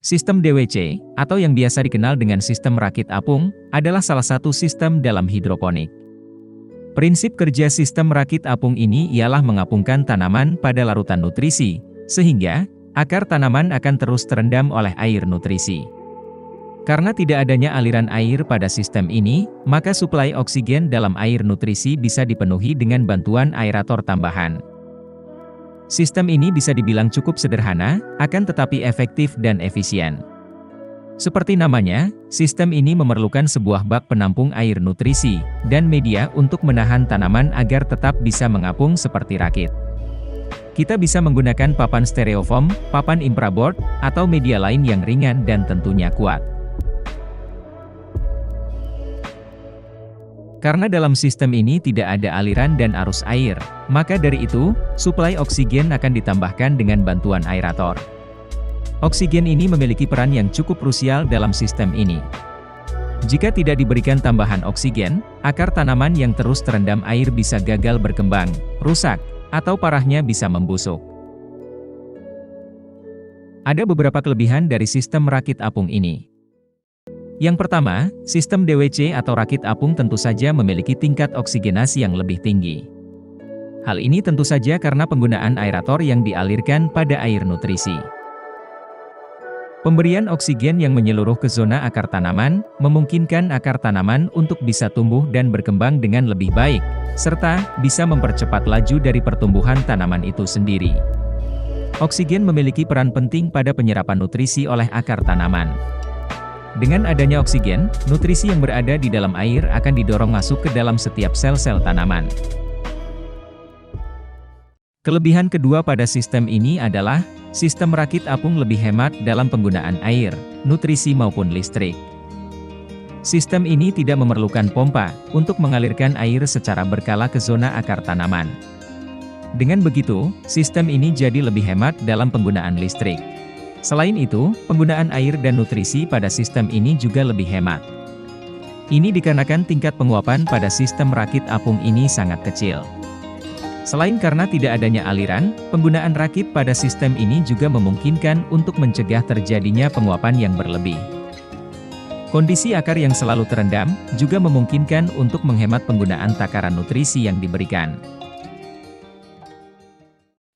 Sistem DWC, atau yang biasa dikenal dengan sistem rakit apung, adalah salah satu sistem dalam hidroponik. Prinsip kerja sistem rakit apung ini ialah mengapungkan tanaman pada larutan nutrisi, sehingga akar tanaman akan terus terendam oleh air nutrisi. Karena tidak adanya aliran air pada sistem ini, maka suplai oksigen dalam air nutrisi bisa dipenuhi dengan bantuan aerator tambahan. Sistem ini bisa dibilang cukup sederhana, akan tetapi efektif dan efisien. Seperti namanya, sistem ini memerlukan sebuah bak penampung air nutrisi, dan media untuk menahan tanaman agar tetap bisa mengapung seperti rakit. Kita bisa menggunakan papan stereofoam, papan infraboard, atau media lain yang ringan dan tentunya kuat. Karena dalam sistem ini tidak ada aliran dan arus air, maka dari itu, suplai oksigen akan ditambahkan dengan bantuan aerator. Oksigen ini memiliki peran yang cukup krusial dalam sistem ini. Jika tidak diberikan tambahan oksigen, akar tanaman yang terus terendam air bisa gagal berkembang, rusak, atau parahnya bisa membusuk. Ada beberapa kelebihan dari sistem rakit apung ini. Yang pertama, sistem DWC atau rakit apung tentu saja memiliki tingkat oksigenasi yang lebih tinggi. Hal ini tentu saja karena penggunaan aerator yang dialirkan pada air nutrisi. Pemberian oksigen yang menyeluruh ke zona akar tanaman, memungkinkan akar tanaman untuk bisa tumbuh dan berkembang dengan lebih baik, serta bisa mempercepat laju dari pertumbuhan tanaman itu sendiri. Oksigen memiliki peran penting pada penyerapan nutrisi oleh akar tanaman. Dengan adanya oksigen, nutrisi yang berada di dalam air akan didorong masuk ke dalam setiap sel-sel tanaman. Kelebihan kedua pada sistem ini adalah, sistem rakit apung lebih hemat dalam penggunaan air, nutrisi maupun listrik. Sistem ini tidak memerlukan pompa untuk mengalirkan air secara berkala ke zona akar tanaman. Dengan begitu, sistem ini jadi lebih hemat dalam penggunaan listrik. Selain itu, penggunaan air dan nutrisi pada sistem ini juga lebih hemat. Ini dikarenakan tingkat penguapan pada sistem rakit apung ini sangat kecil. Selain karena tidak adanya aliran, penggunaan rakit pada sistem ini juga memungkinkan untuk mencegah terjadinya penguapan yang berlebih. Kondisi akar yang selalu terendam, juga memungkinkan untuk menghemat penggunaan takaran nutrisi yang diberikan.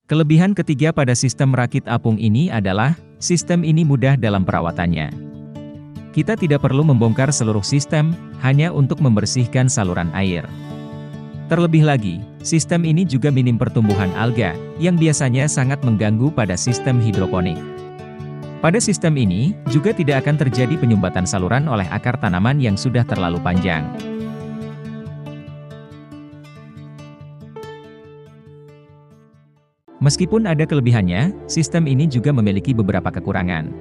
Kelebihan ketiga pada sistem rakit apung ini adalah, sistem ini mudah dalam perawatannya. Kita tidak perlu membongkar seluruh sistem, hanya untuk membersihkan saluran air. Terlebih lagi, sistem ini juga minim pertumbuhan alga, yang biasanya sangat mengganggu pada sistem hidroponik. Pada sistem ini, juga tidak akan terjadi penyumbatan saluran oleh akar tanaman yang sudah terlalu panjang. Meskipun ada kelebihannya, sistem ini juga memiliki beberapa kekurangan.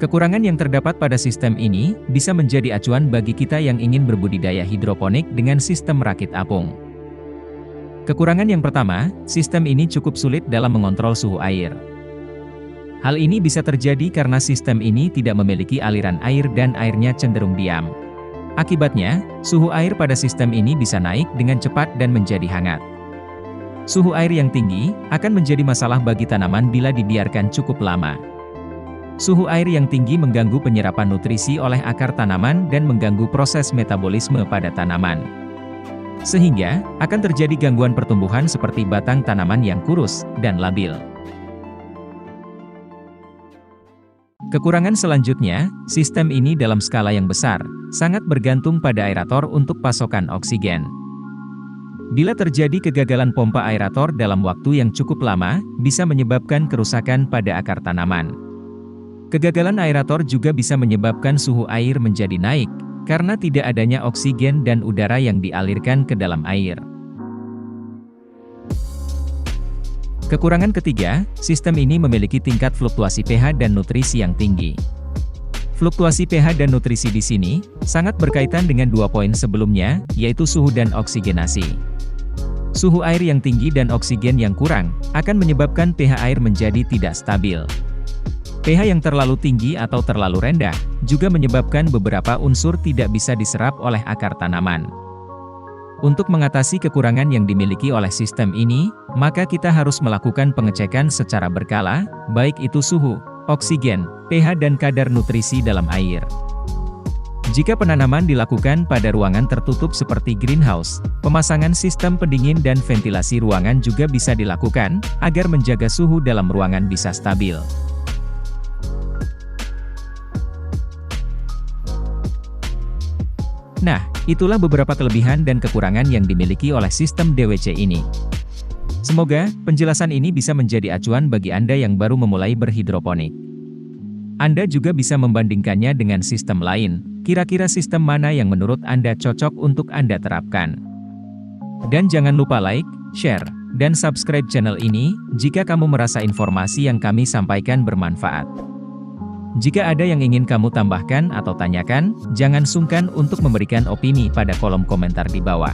Kekurangan yang terdapat pada sistem ini, bisa menjadi acuan bagi kita yang ingin berbudidaya hidroponik dengan sistem rakit apung. Kekurangan yang pertama, sistem ini cukup sulit dalam mengontrol suhu air. Hal ini bisa terjadi karena sistem ini tidak memiliki aliran air dan airnya cenderung diam. Akibatnya, suhu air pada sistem ini bisa naik dengan cepat dan menjadi hangat. Suhu air yang tinggi akan menjadi masalah bagi tanaman bila dibiarkan cukup lama. Suhu air yang tinggi mengganggu penyerapan nutrisi oleh akar tanaman dan mengganggu proses metabolisme pada tanaman. Sehingga, akan terjadi gangguan pertumbuhan seperti batang tanaman yang kurus dan labil. Kekurangan selanjutnya, sistem ini dalam skala yang besar, sangat bergantung pada aerator untuk pasokan oksigen. Bila terjadi kegagalan pompa aerator dalam waktu yang cukup lama, bisa menyebabkan kerusakan pada akar tanaman. Kegagalan aerator juga bisa menyebabkan suhu air menjadi naik, karena tidak adanya oksigen dan udara yang dialirkan ke dalam air. Kekurangan ketiga, sistem ini memiliki tingkat fluktuasi pH dan nutrisi yang tinggi. Fluktuasi pH dan nutrisi di sini, sangat berkaitan dengan dua poin sebelumnya, yaitu suhu dan oksigenasi. Suhu air yang tinggi dan oksigen yang kurang, akan menyebabkan pH air menjadi tidak stabil. pH yang terlalu tinggi atau terlalu rendah, juga menyebabkan beberapa unsur tidak bisa diserap oleh akar tanaman. Untuk mengatasi kekurangan yang dimiliki oleh sistem ini, maka kita harus melakukan pengecekan secara berkala, baik itu suhu, oksigen, pH dan kadar nutrisi dalam air. Jika penanaman dilakukan pada ruangan tertutup seperti greenhouse, pemasangan sistem pendingin dan ventilasi ruangan juga bisa dilakukan, agar menjaga suhu dalam ruangan bisa stabil. Nah, itulah beberapa kelebihan dan kekurangan yang dimiliki oleh sistem DWC ini. Semoga penjelasan ini bisa menjadi acuan bagi Anda yang baru memulai berhidroponik. Anda juga bisa membandingkannya dengan sistem lain, kira-kira sistem mana yang menurut Anda cocok untuk Anda terapkan. Dan jangan lupa like, share, dan subscribe channel ini, jika kamu merasa informasi yang kami sampaikan bermanfaat. Jika ada yang ingin kamu tambahkan atau tanyakan, jangan sungkan untuk memberikan opini pada kolom komentar di bawah.